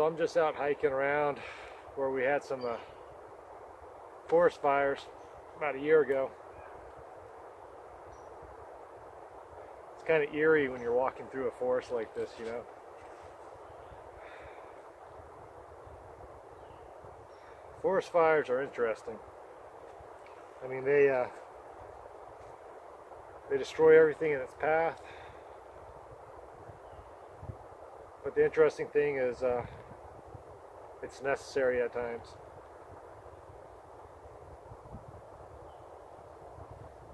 So I'm just out hiking around where we had some forest fires about a year ago. It's kind of eerie when you're walking through a forest like this, you know. Forest fires are interesting. I mean, they destroy everything in its path. But the interesting thing is it's necessary at times.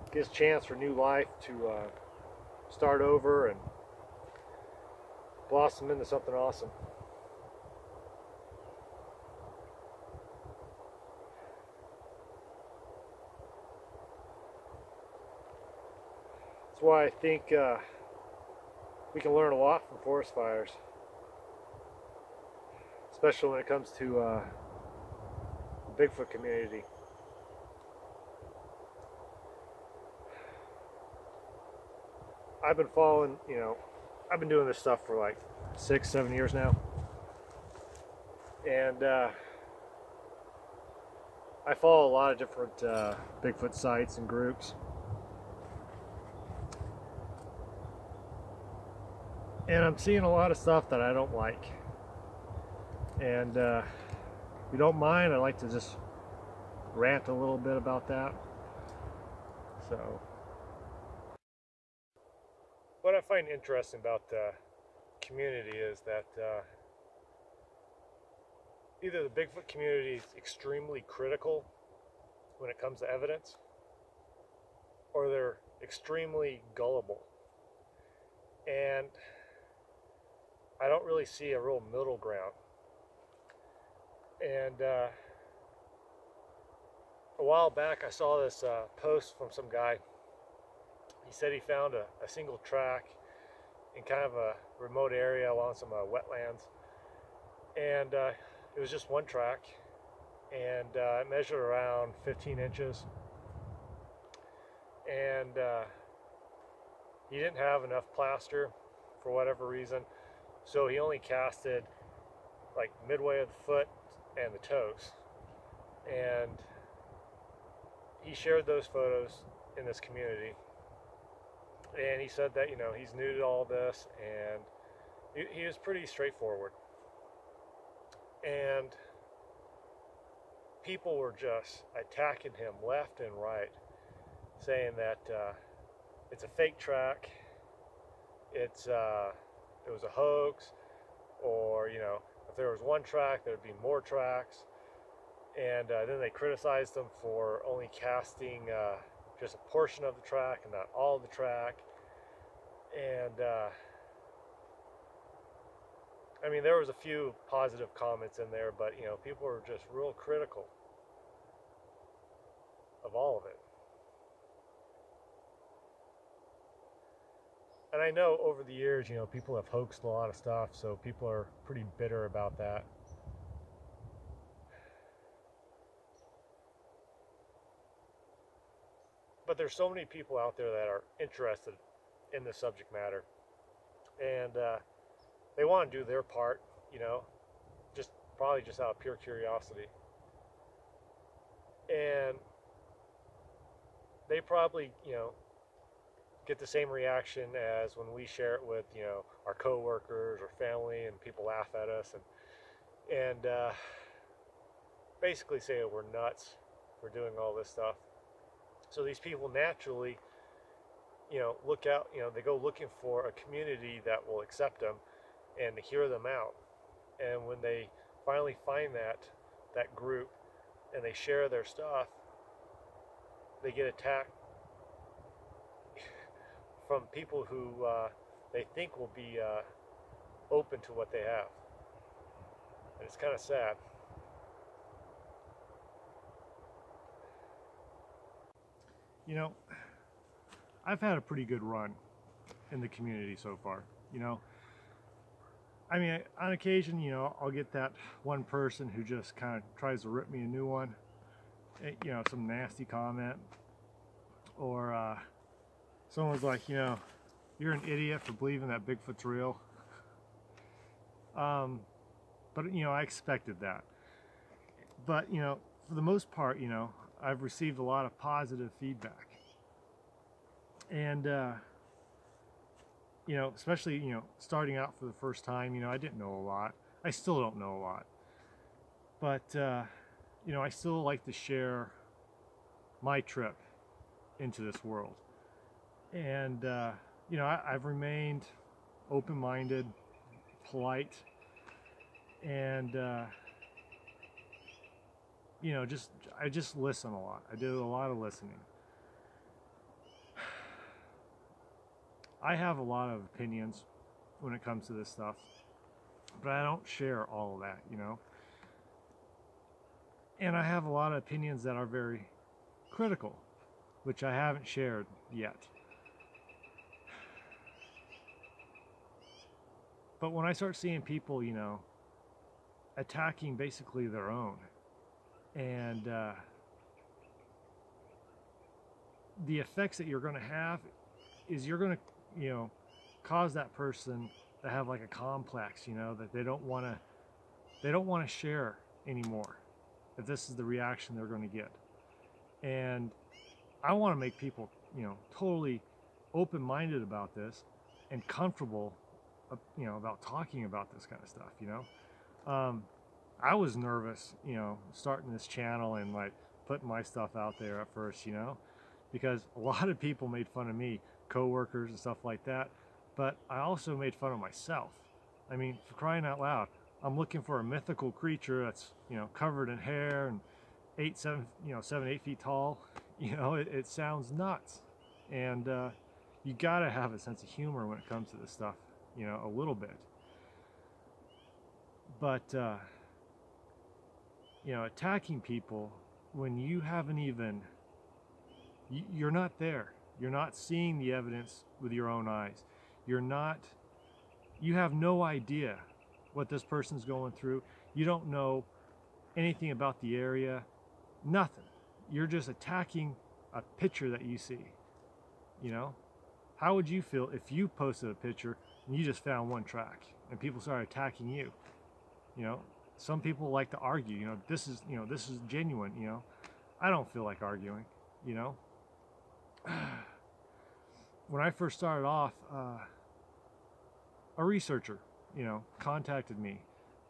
It gives a chance for new life to start over and blossom into something awesome. That's why I think we can learn a lot from forest fires, especially when it comes to the Bigfoot community. I've been following, you know, I've been doing this stuff for like 6-7 years now, and I follow a lot of different Bigfoot sites and groups. And I'm seeing a lot of stuff that I don't like. And if you don't mind, I'd like to just rant a little bit about that. So, what I find interesting about the community is that either the Bigfoot community is extremely critical when it comes to evidence, or they're extremely gullible. And I don't really see a real middle ground. And a while back I saw this post from some guy. He said he found a single track in kind of a remote area along some wetlands. And it was just one track, and it measured around 15 inches. And he didn't have enough plaster for whatever reason. So he only casted like midway of the foot and the toes. And he shared those photos in this community. And he said that, you know, he's new to all this, and he was pretty straightforward. And people were just attacking him left and right, saying that it's a fake track, it was a hoax, or, you know, if there was one track, there'd be more tracks. And then they criticized him for only casting just a portion of the track and not all of the track. And I mean, there was a few positive comments in there, but, you know, people were just real critical of all of it. And I know over the years, you know, people have hoaxed a lot of stuff, so people are pretty bitter about that. But there's so many people out there that are interested in the subject matter, and they want to do their part, you know, probably just out of pure curiosity. And they probably, you know, get the same reaction as when we share it with, you know, our coworkers or family, and people laugh at us and basically say that we're nuts for doing all this stuff. So these people naturally, you know, they go looking for a community that will accept them and hear them out. And when they finally find that group and they share their stuff, they get attacked from people who they think will be open to what they have. And it's kind of sad. You know, I've had a pretty good run in the community so far, you know. I mean, on occasion, you know, I'll get that one person who just kind of tries to rip me a new one, you know, some nasty comment, or someone's like, you know, you're an idiot for believing that Bigfoot's real. but you know, I expected that. But you know, for the most part, you know, I've received a lot of positive feedback, and you know, especially, you know, starting out for the first time, you know, I didn't know a lot. I still don't know a lot, but you know, I still like to share my trip into this world. And you know, I've remained open-minded, polite, and you know, I just listen a lot. I do a lot of listening. I have a lot of opinions when it comes to this stuff, but I don't share all of that, you know. And I have a lot of opinions that are very critical, which I haven't shared yet. But when I start seeing people, you know, attacking basically their own, and the effects that you're going to have is you're going to, you know, cause that person to have like a complex, you know, that they don't want to share anymore if this is the reaction they're going to get. And I want to make people, you know, totally open-minded about this and comfortable, you know, about talking about this kind of stuff, you know. I was nervous, you know, starting this channel and like putting my stuff out there at first, you know, because a lot of people made fun of me, co-workers and stuff like that, but I also made fun of myself. I mean, for crying out loud, I'm looking for a mythical creature that's, you know, covered in hair and 7-8 feet tall. You know, it sounds nuts. And you gotta have a sense of humor when it comes to this stuff, you know, a little bit. But you know, attacking people when you haven't even, you're not there. You're not seeing the evidence with your own eyes. You have no idea what this person's going through. You don't know anything about the area, nothing. You're just attacking a picture that you see, you know? How would you feel if you posted a picture and you just found one track and people started attacking you? You know, some people like to argue, you know, this is genuine, you know. I don't feel like arguing, you know. When I first started off, a researcher, you know, contacted me,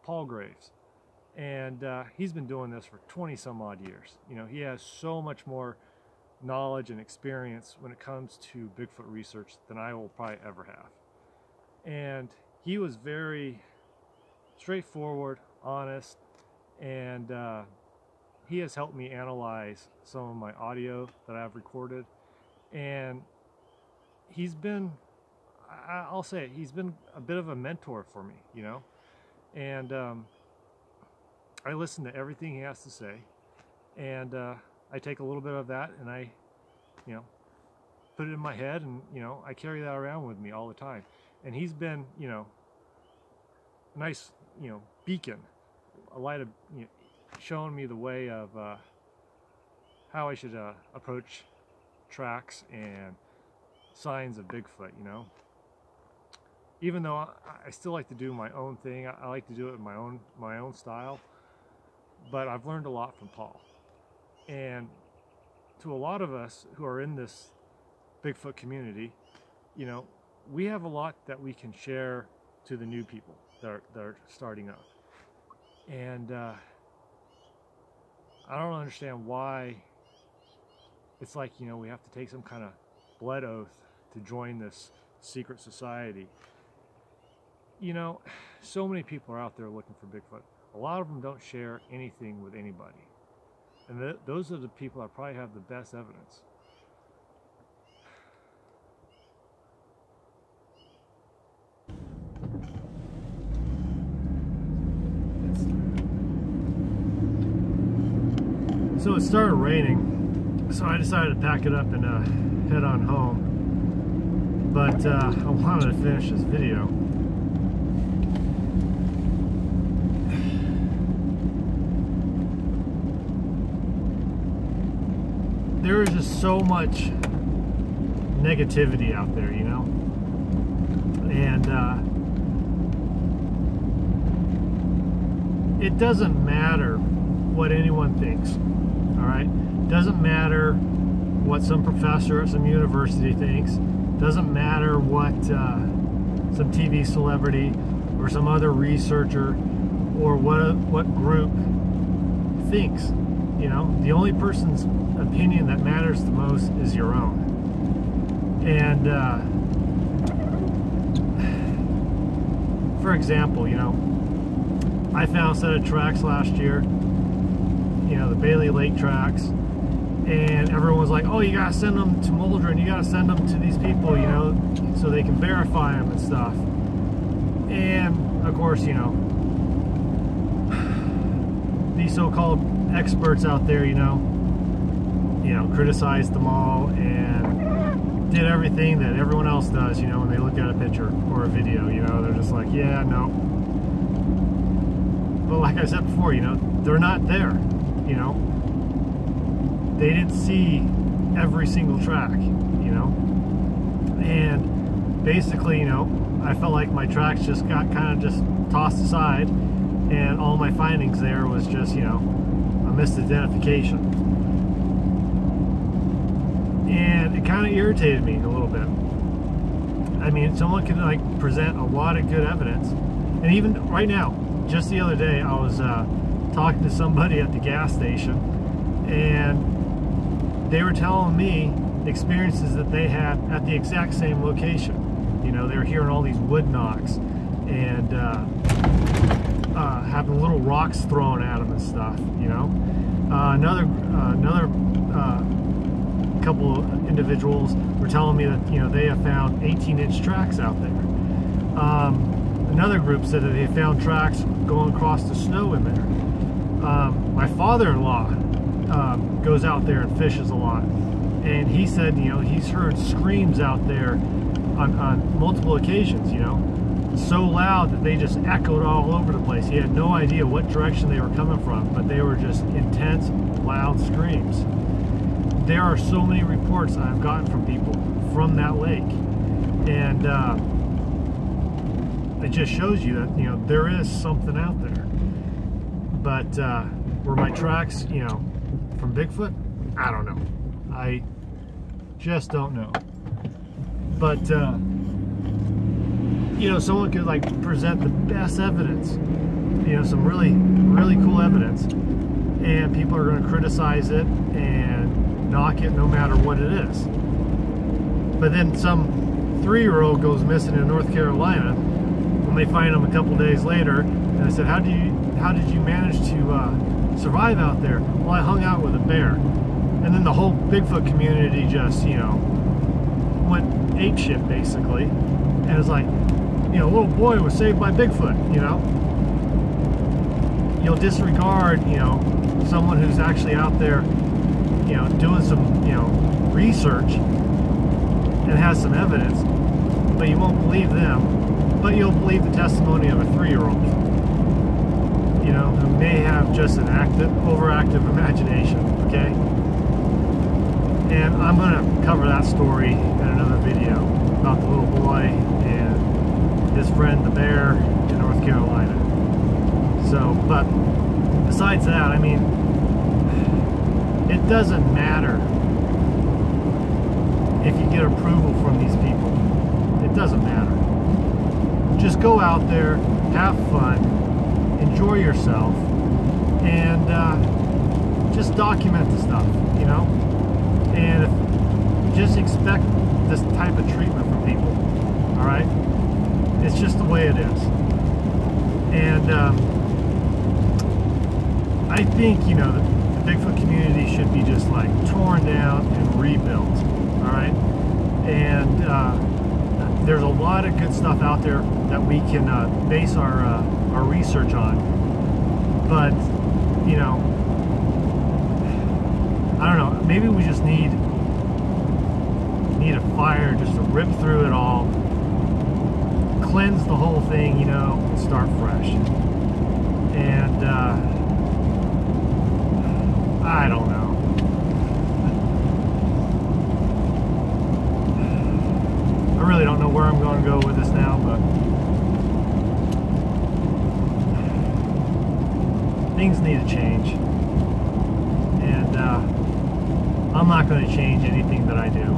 Paul Graves, and he's been doing this for 20 some odd years. You know, he has so much more knowledge and experience when it comes to Bigfoot research than I will probably ever have. And he was very straightforward, honest, and he has helped me analyze some of my audio that I've recorded. And he's been, I'll say it, he's been a bit of a mentor for me, you know. And I listen to everything he has to say, and I take a little bit of that and I, you know, put it in my head, and you know, I carry that around with me all the time. And he's been, you know, a nice, you know, beacon, a light of, you know, showing me the way of how I should approach tracks and signs of Bigfoot, you know. Even though I still like to do my own thing, I like to do it in my own style, but I've learned a lot from Paul. And to a lot of us who are in this Bigfoot community, you know, we have a lot that we can share to the new people that are starting up. And I don't understand why it's like, you know, we have to take some kind of blood oath to join this secret society. You know, so many people are out there looking for Bigfoot. A lot of them don't share anything with anybody. And those are the people that probably have the best evidence. So it started raining, so I decided to pack it up and head on home. But I wanted to finish this video. There is just so much negativity out there, you know, and it doesn't matter what anyone thinks, all right? It doesn't matter what some professor at some university thinks. It doesn't matter what some TV celebrity or some other researcher or what group thinks. You know, the only person's opinion that matters the most is your own. And for example, you know, I found a set of tracks last year, you know, the Bailey Lake tracks, and everyone was like, oh, you gotta send them to Mulder and you gotta send them to these people, you know, so they can verify them and stuff. And of course, you know, these so-called experts out there, you know, criticized them all and did everything that everyone else does, you know, when they look at a picture or a video, you know, they're just like, yeah, no. But like I said before, you know, they're not there, you know. They didn't see every single track, you know. And basically, you know, I felt like my tracks just got kind of just tossed aside, and all my findings there was just, you know, a misidentification. And it kind of irritated me a little bit. I mean, someone can like present a lot of good evidence, and even right now, just the other day, I was talking to somebody at the gas station, and they were telling me experiences that they had at the exact same location. You know, they were hearing all these wood knocks and having little rocks thrown at them and stuff. You know, another couple of individuals were telling me that, you know, they have found 18-inch tracks out there. Another group said that they found tracks going across the snow in there. My father-in-law goes out there and fishes a lot, and he said, you know, he's heard screams out there on multiple occasions, you know, so loud that they just echoed all over the place. He had no idea what direction they were coming from, but they were just intense, loud screams. There are so many reports I've gotten from people from that lake, and it just shows you that, you know, there is something out there. But were my tracks, you know, from Bigfoot? I don't know. I just don't know. But you know, someone could like present the best evidence, you know, some really, really cool evidence, and people are going to criticize it and knock it no matter what it is. But then some 3-year-old goes missing in North Carolina, and they find him a couple days later, and I said, how did you manage to survive out there? Well, I hung out with a bear. And then the whole Bigfoot community just, you know, went apeshit basically, and it's like, you know, a little boy was saved by Bigfoot. You know, you'll disregard, you know, someone who's actually out there, you know, doing some, you know, research and has some evidence, but you won't believe them, but you'll believe the testimony of a 3-year-old, you know, who may have just an overactive imagination. Okay. And I'm going to cover that story in another video about the little boy and his friend the bear in North Carolina. So, but besides that, I mean, it doesn't matter if you get approval from these people. It doesn't matter. Just go out there, have fun, enjoy yourself, and just document the stuff, you know? And just expect this type of treatment from people, all right? It's just the way it is. And I think, you know, the Bigfoot community should be just like torn down and rebuilt, all right? And there's a lot of good stuff out there that we can base our research on. But, you know, I don't know, maybe we just need a fire just to rip through it all, cleanse the whole thing, you know, and start fresh. And I don't know. I really don't know where I'm going to go with this now, but things need to change, and I'm not going to change anything that I do.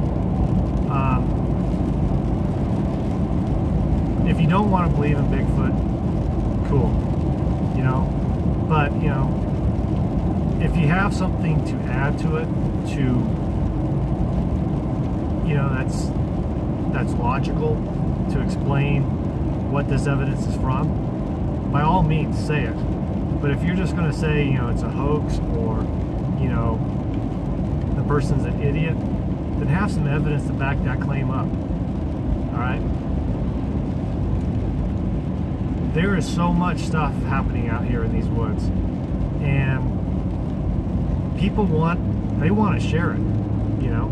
If you don't want to believe in Bigfoot, cool, you know, but you know, if you have something to add to it, to, you know, that's logical, to explain what this evidence is from, by all means say it. But if you're just going to say, you know, it's a hoax, or, you know, the person's an idiot, then have some evidence to back that claim up. Alright? There is so much stuff happening out here in these woods, and people want to share it, you know,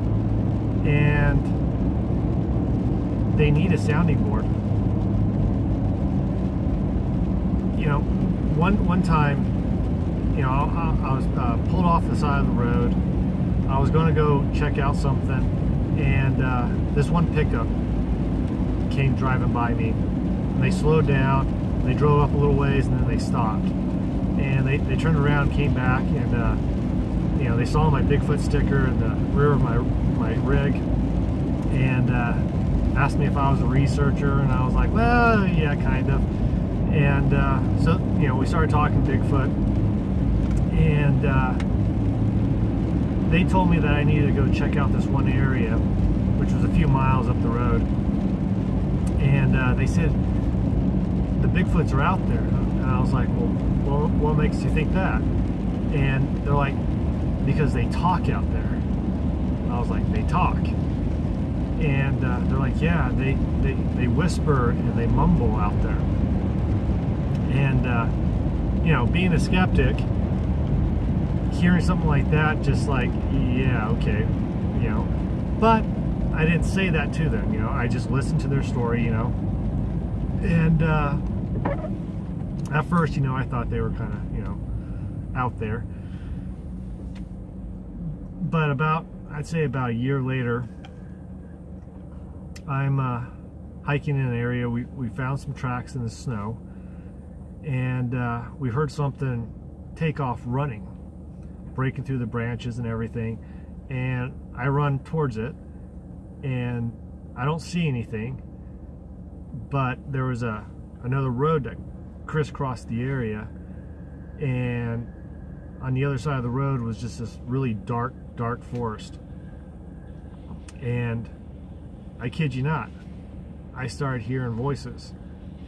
and they need a sounding board. You know, one time, you know, I was pulled off the side of the road. I was going to go check out something, and this one pickup came driving by me, and they slowed down. They drove up a little ways, and then they stopped, and they turned around, came back, and you know, they saw my Bigfoot sticker in the rear of my rig, and asked me if I was a researcher, and I was like, well, yeah, kind of. And so, you know, we started talking Bigfoot, and they told me that I needed to go check out this one area, which was a few miles up the road, and they said the Bigfoots are out there, and I was like, well, what makes you think that? And they're like, because they talk out there. I was like, they talk? And they're like, yeah, they whisper and they mumble out there. And you know, being a skeptic, hearing something like that, just like, yeah, okay, you know. But I didn't say that to them, you know. I just listened to their story, you know. And at first, you know, I thought they were kind of, you know, out there. But I'd say about a year later, I'm hiking in an area. We found some tracks in the snow, and we heard something take off running, breaking through the branches and everything. And I run towards it, and I don't see anything, but there was another road that crisscrossed the area, and on the other side of the road was just this really dark forest. And I kid you not, I started hearing voices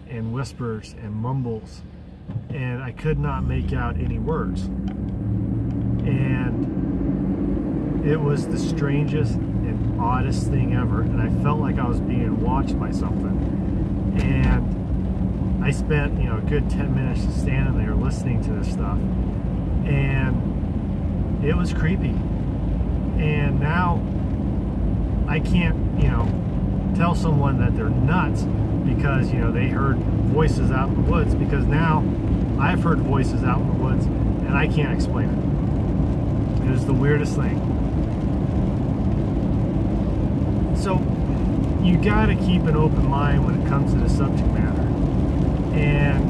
and whispers and mumbles, and I could not make out any words. And it was the strangest and oddest thing ever, and I felt like I was being watched by something. And I spent, you know, a good 10 minutes just standing there listening to this stuff, and it was creepy. And now I can't, you know, tell someone that they're nuts because, you know, they heard voices out in the woods, because now I've heard voices out in the woods and I can't explain it. It was the weirdest thing. So you gotta keep an open mind when it comes to the subject matter. And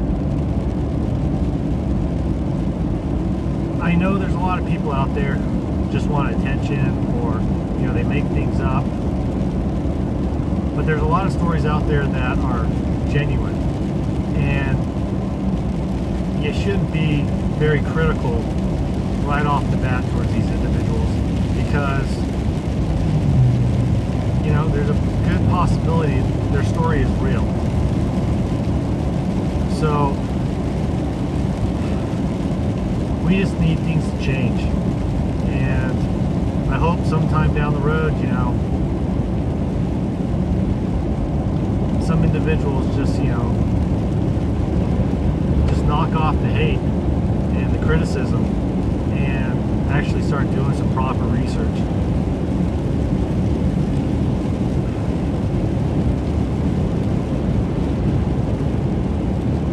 I know there's a lot of people out there who just want attention, or, you know, they make things up. But there's a lot of stories out there that are genuine, and you shouldn't be very critical right off the bat towards these individuals, because, you know, there's a good possibility their story is real. So we just need things to change, and I hope sometime down the road, you know, some individuals just, you know, just knock off the hate and the criticism and actually start doing some proper research.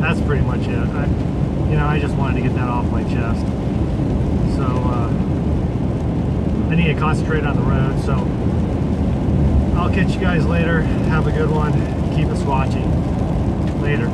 That's pretty much it. I just wanted to get that off my chest. So I need to concentrate on the road. So I'll catch you guys later. Have a good one. Keep us watching. Later.